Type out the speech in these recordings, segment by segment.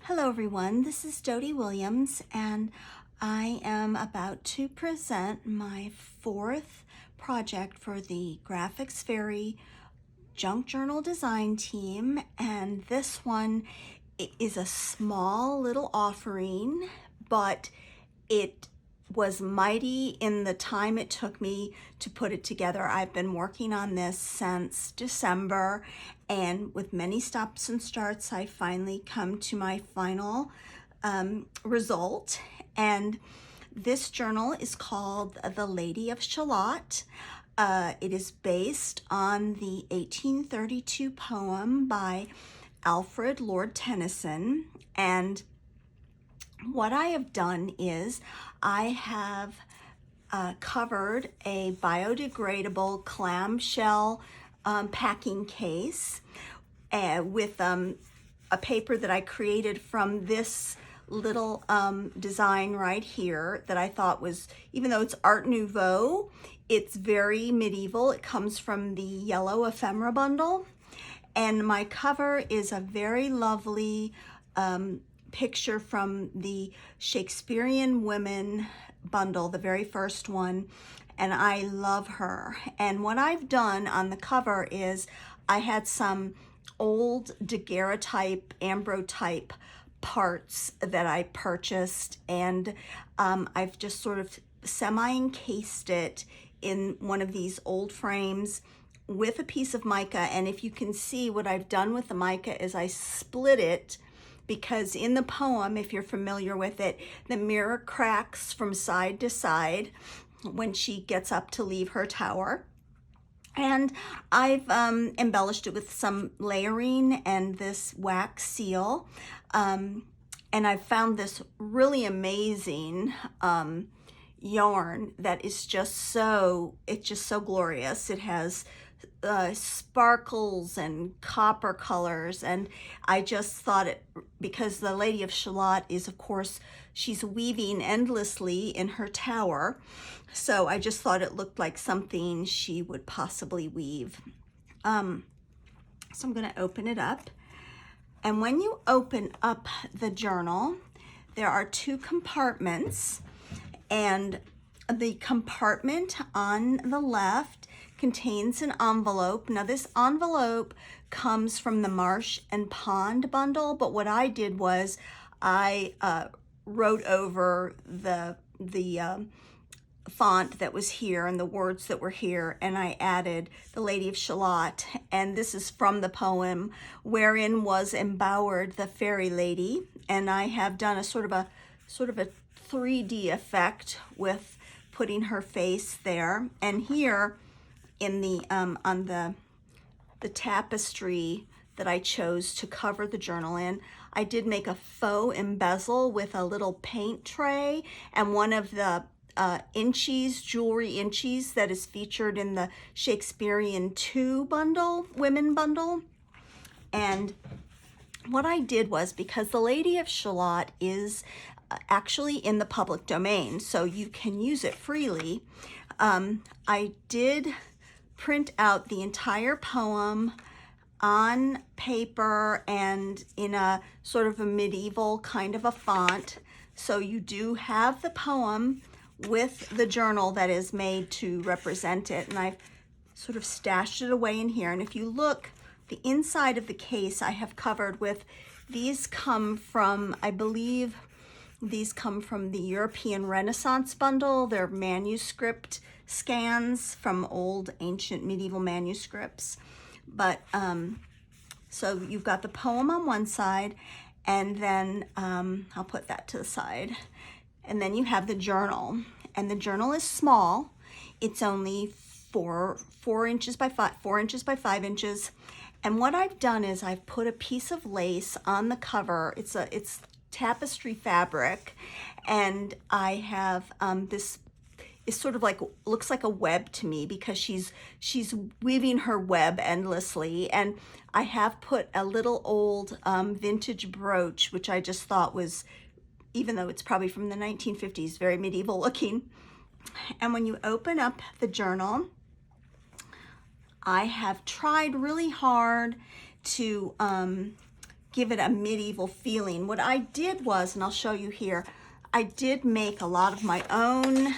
Hello everyone, this is Dody Williams and I am about to present my fourth project for the Graphics Fairy Junk Journal design team, and this one is a small little offering, but it was mighty in the time it took me to put it together. I've been working on this since December, and with many stops and starts, I finally come to my final result. And this journal is called The Lady of Shalott. It is based on the 1832 poem by Alfred Lord Tennyson, and what I have done is I have covered a biodegradable clamshell packing case with a paper that I created from this little design right here that I thought was, even though it's Art Nouveau, it's very medieval. It comes from the yellow ephemera bundle, and my cover is a very lovely picture from the Shakespearean Women bundle, the very first one, and I love her. And what I've done on the cover is I had some old daguerreotype, ambrotype parts that I purchased, and I've just sort of semi-encased it in one of these old frames with a piece of mica. And if you can see, what I've done with the mica is I split it, because in the poem, if you're familiar with it, the mirror cracks from side to side when she gets up to leave her tower. And I've embellished it with some layering and this wax seal. And I've found this really amazing yarn that is just so, it's just so glorious. It has sparkles and copper colors, and I just thought it, because the Lady of Shalott is, of course, she's weaving endlessly in her tower, so I just thought it looked like something she would possibly weave. So I'm going to open it up, and when you open up the journal, there are two compartments, and the compartment on the left contains an envelope. Now this envelope comes from the Marsh and Pond bundle, but what I did was I wrote over the font that was here and the words that were here, and I added the Lady of Shalott, and this is from the poem wherein was embowered the fairy lady, and I have done a sort of a 3D effect with putting her face there. And here in the on the tapestry that I chose to cover the journal in, I did make a faux embezzle with a little paint tray and one of the inchies, jewelry inchies that is featured in the Shakespearean 2 bundle, women bundle. And what I did was, because the Lady of Shalott is actually in the public domain, so you can use it freely, I did print out the entire poem on paper and in a sort of a medieval kind of a font. So you do have the poem with the journal that is made to represent it, and I've sort of stashed it away in here. And if you look, the inside of the case I have covered with, these come from, I believe these come from the European Renaissance bundle. They're manuscript scans from old ancient medieval manuscripts. But so you've got the poem on one side, and then I'll put that to the side, and then you have the journal, and the journal is small. It's only 4 inches by 5 inches. And what I've done is I've put a piece of lace on the cover. It's tapestry fabric, and I have this is sort of like, looks like a web to me, because she's weaving her web endlessly. And I have put a little old vintage brooch, which I just thought was, even though it's probably from the 1950s, very medieval looking. And when you open up the journal, I have tried really hard to give it a medieval feeling. What I did was, and I'll show you here, I did make a lot of my own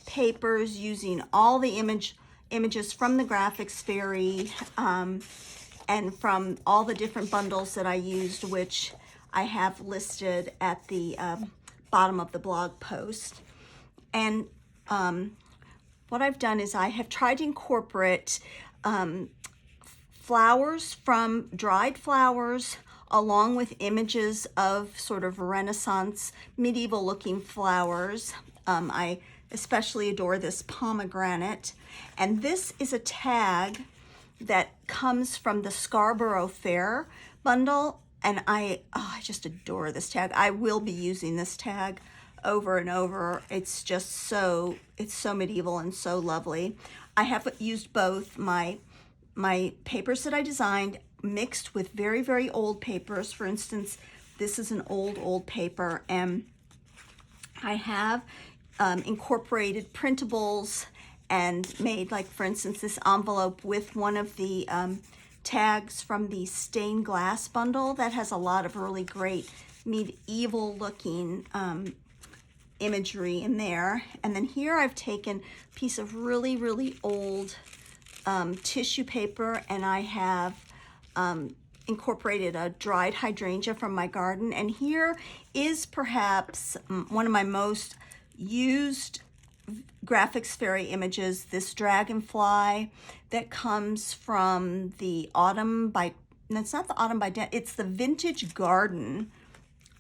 papers using all the images from the Graphics Fairy and from all the different bundles that I used, which I have listed at the bottom of the blog post. And what I've done is I have tried to incorporate flowers from dried flowers along with images of sort of Renaissance medieval looking flowers. I especially adore this pomegranate, and this is a tag that comes from the Scarborough Fair bundle, and I just adore this tag. I will be using this tag over and over. It's just so medieval and so lovely. I have used both my papers that I designed mixed with very, very old papers. For instance, this is an old paper, and I have incorporated printables and made, like, for instance, this envelope with one of the tags from the stained glass bundle that has a lot of really great medieval looking imagery in there. And then here I've taken a piece of really, really old tissue paper, and I have incorporated a dried hydrangea from my garden. And here is perhaps one of my most used Graphics Fairy images, this dragonfly that comes from the Autumn by, no, it's not the Autumn by Den, it's the Vintage Garden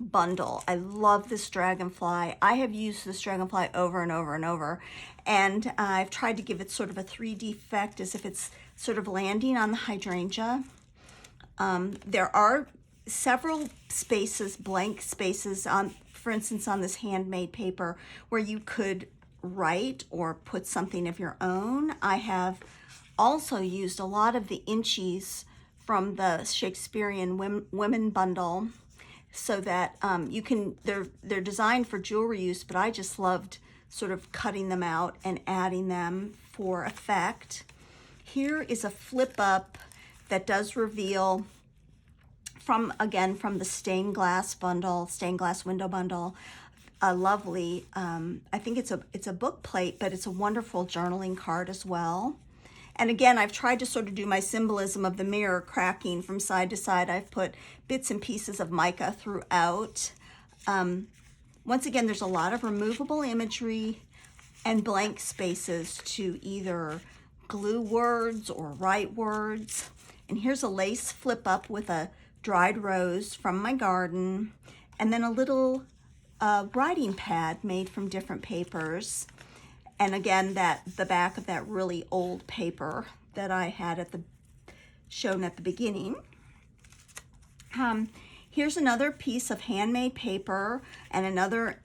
bundle. I love this dragonfly. I have used this dragonfly over and over and over, and I've tried to give it sort of a 3D effect as if it's sort of landing on the hydrangea. There are several spaces, blank spaces, for instance, on this handmade paper where you could write or put something of your own. I have also used a lot of the inchies from the Shakespearean Women bundle, so that you can, they're designed for jewelry use, but I just loved sort of cutting them out and adding them for effect. Here is a flip up that does reveal from the stained glass window bundle, a lovely, I think it's a book plate, but it's a wonderful journaling card as well. And again, I've tried to sort of do my symbolism of the mirror cracking from side to side. I've put bits and pieces of mica throughout. Once again, there's a lot of removable imagery and blank spaces to either glue words or write words. And here's a lace flip up with a dried rose from my garden, and then a little writing pad made from different papers. And again, the back of that really old paper that I had shown at the beginning. Here's another piece of handmade paper and another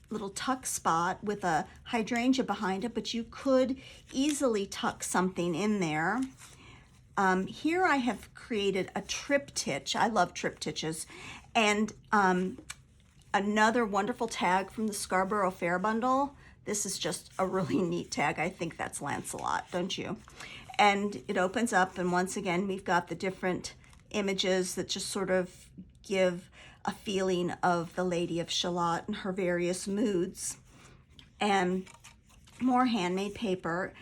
little tuck spot with a hydrangea behind it, but you could easily tuck something in there. Here I have created a triptych. I love triptychs. And another wonderful tag from the Scarborough Fair bundle. This is just a really neat tag. I think that's Lancelot, don't you? And it opens up, and once again, we've got the different images that just sort of give a feeling of the Lady of Shalott and her various moods. And more handmade paper.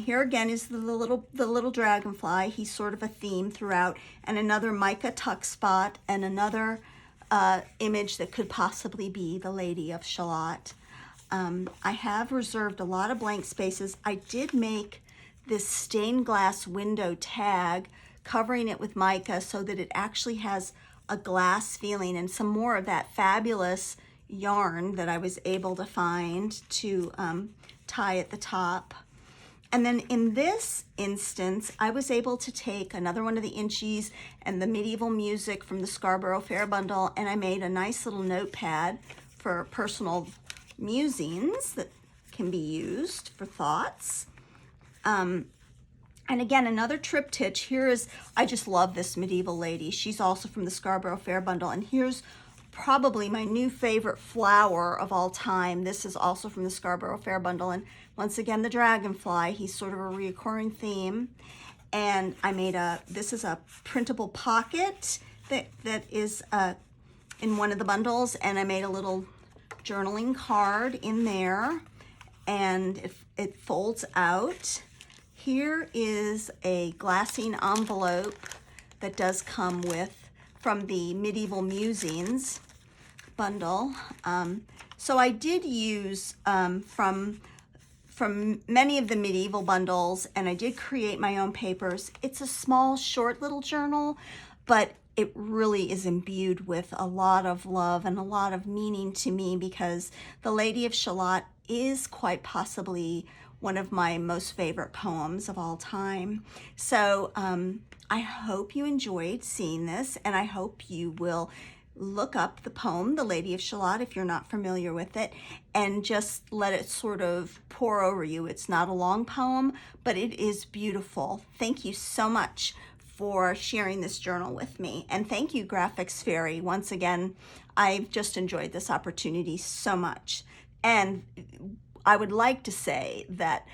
Here again is the little dragonfly. He's sort of a theme throughout, and another mica tuck spot, and another image that could possibly be the Lady of Shalott. I have reserved a lot of blank spaces. I did make this stained glass window tag, covering it with mica so that it actually has a glass feeling, and some more of that fabulous yarn that I was able to find to tie at the top. And then in this instance, I was able to take another one of the inchies and the medieval music from the Scarborough Fair bundle, and I made a nice little notepad for personal musings that can be used for thoughts. And again, another triptych. Here is, I just love this medieval lady. She's also from the Scarborough Fair bundle, and here's probably my new favorite flower of all time. This is also from the Scarborough Fair bundle, and once again, the dragonfly. He's sort of a recurring theme. And I made this is a printable pocket that is in one of the bundles, and I made a little journaling card in there, and it folds out. Here is a glassine envelope that does come with from the Medieval Musings bundle. So I did use from many of the medieval bundles, and I did create my own papers. It's a small, short little journal, but it really is imbued with a lot of love and a lot of meaning to me, because The Lady of Shalott is quite possibly one of my most favorite poems of all time. So I hope you enjoyed seeing this, and I hope you will look up the poem, The Lady of Shalott, if you're not familiar with it, and just let it sort of pour over you. It's not a long poem, but it is beautiful. Thank you so much for sharing this journal with me. And thank you, Graphics Fairy. Once again, I've just enjoyed this opportunity so much. And I would like to say that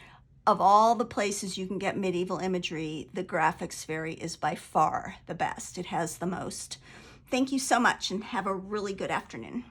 of all the places you can get medieval imagery, the Graphics Fairy is by far the best. It has the most. Thank you so much, and have a really good afternoon.